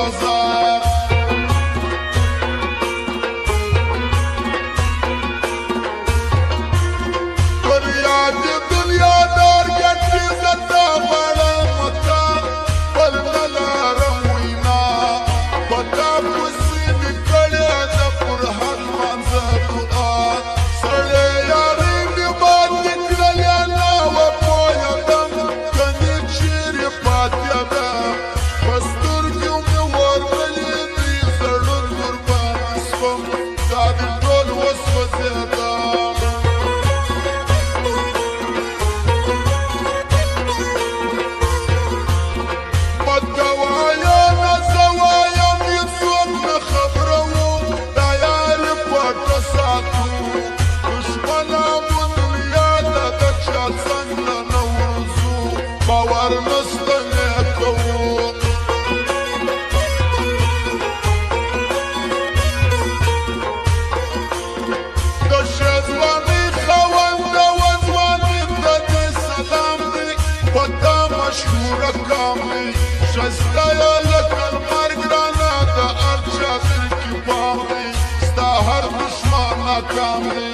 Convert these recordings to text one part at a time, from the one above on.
بازار فریاد دنیا دار گټي زتا بڑا متا پر نلارم وینا پتا پسی نکړیا د پر هر منځ دعا سړی یاري می باندې کړلیا نا و پوهېدم کني چیرې پاتې ده په سترګو مې ورغلي دي زړه قرباني شوم دا دې ټول وسوځېده باور نستنه کوو د شهزواني خاوند و ځواني ته دې سلام دی په تا مشهوره کام دی ښایسته یې لکه لمر ګرانه د هر چا دل کې پام دی ستا هر دښمن ناکام دی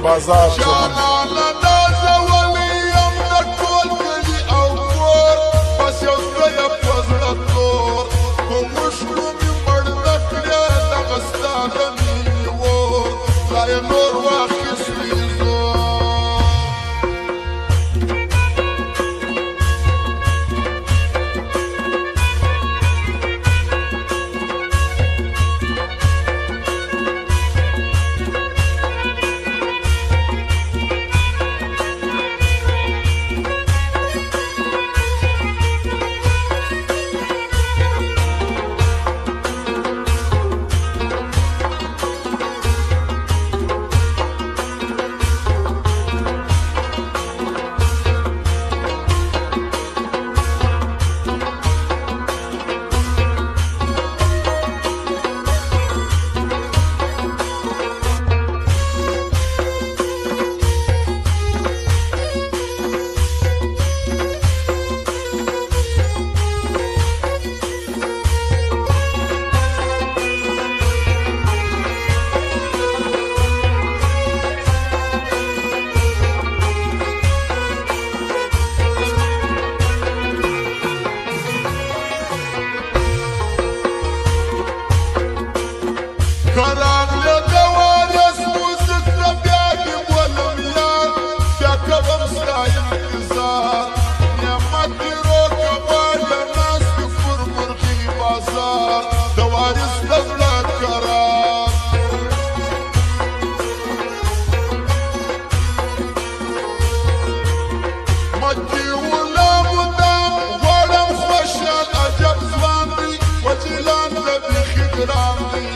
بازار جانانه دا زولي یم د ټول کلي او کور بس یو زویه په زړه تور په اوښکو مې مړ نه کړې دغه ستا د مینې اور لا یې نور واخیستی زور کرام له دوارس موزیک ته بیا دې بولم یار بیا کوم ستا انتظار نعمت دې روکه غواړه ناست پر مرغي بازار د وارث د زړه کرار مکې غلام ودام غواړم خوشحال عجب ځوان دی وجلان ته بیخي ګران دی